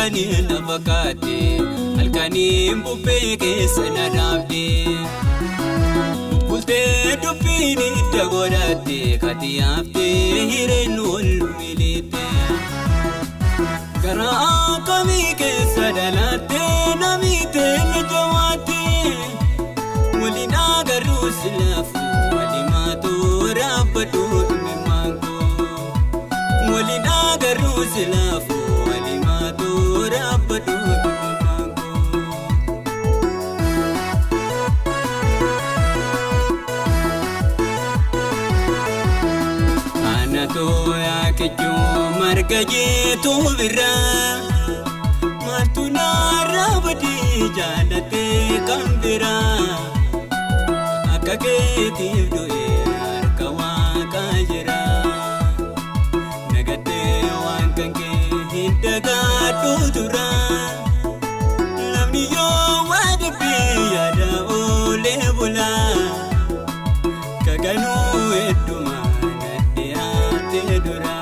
bishaanii lafa kaatee halkanii bubbee keessa na dhaabdee bultee dubbiin itti godhattee kati haaftee hireen wal miliitee garaa kamii keessa dhalattee namiitee na jawaattee waliin agarruu silaafu walimaatu rabbaduu dhimmi maangoo waliin agarruu silaafu walimaatu rabbaduu dhimmi maangoo. Anatoo yaakechuu marga jeetuu biraa maaltu naarraa badii jaalatee kan biraa akka keetiif du'ee harka waaqaa jira nagattee waan kan kee hin dagaadhu tura namni yoo waa dhibbee yaada oolee bulaa kaganuu hedduma nadhee haatee dura.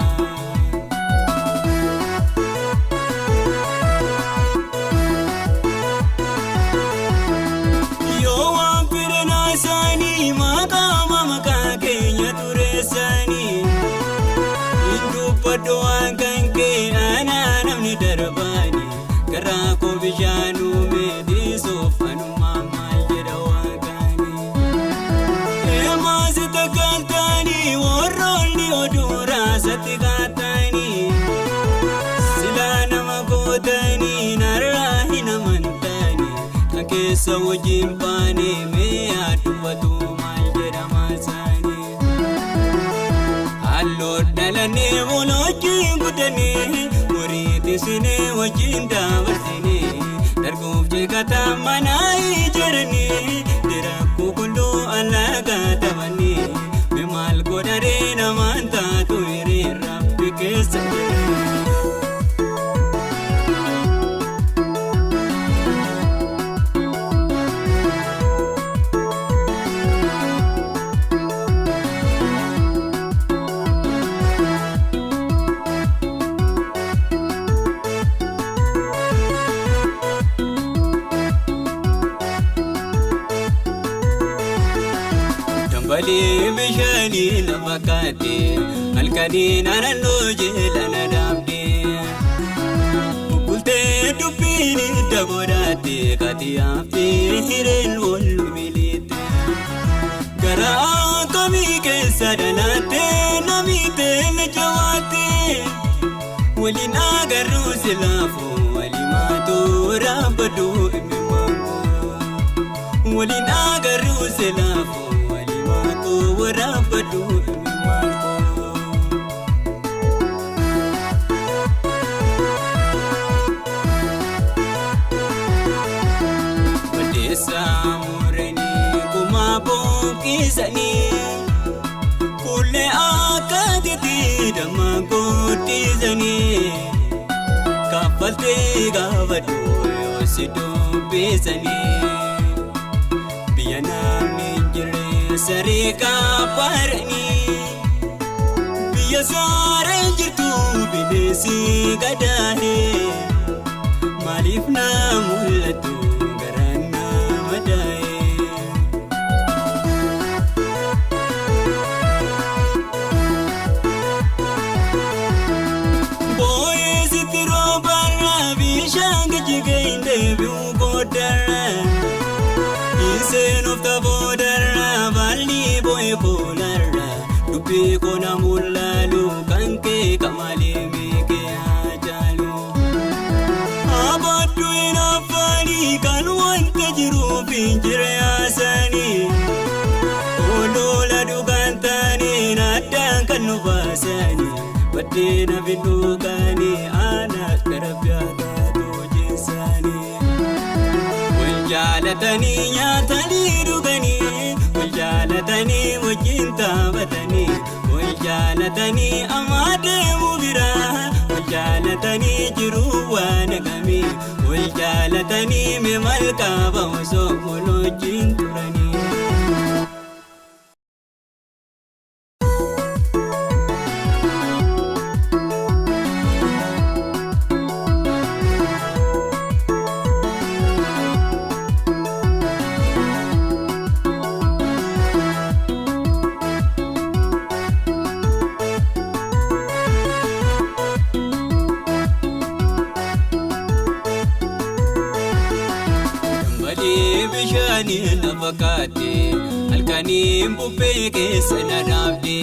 Doan kan ke ana namni darbani karaa ko bishaanu meedii soofanu maal jedha waaqani maasi takkaatani warroonni oduuraa satti kaatani silaa nama gootani narraa hin amantani kan keessa wajjin baane mee adubbatu maal jedha maasani. Alloo dhalannee bolojjiin guddannee muriitti sinee wajjin dabarsinee darguuf jeeqataa manaa ijaaranii dirakkuu kulluu allaagaa taphanii mee maal godharee namaan taatu hiree rabbi keessa jiranii. Walee bishaanii lafa kaatee halkanii naannoo jeela na dhaabdee bultee dubbiin itti godhattee kati haaftee hireen wal miliitee garaa kamii keessa dhalattee namiitee na jawaattee waliin agarruu silaafu walimaatu rabbaduu dhimmi maangoo waliin agarruu silaafu. Rabbaduu dhimmi maangoo. Badeessaa muranii kumaa boonqisanii kullee akka titii dammaa godhisanii kaffaltee gaafadhu yoo si dubbisanii biyya namni jirre. Sarika parani biya sare jirtu binesi gadahe malif na mulatu garana madae boy sitiro barra bishang jigainde bu bodara isen of the border Polarra dubbi kona mulalu kanke kamale meke ajalu abaddu inafani kan wanta jiru pinjire asani olola dugantani nadan kan nubasani badena bindukani ana karabyaga tojinsani wal jalatani nyatani dugani jaalatanii wajjin taphatanii wal jaalatanii amaadee mubiraa wal jaalatanii jiruu waan gamii wal jaalatanii mee malkaa ba'usoo wajjin turanii. bishaanii na fakkaate halkaniin bubbee keessa na dhaabde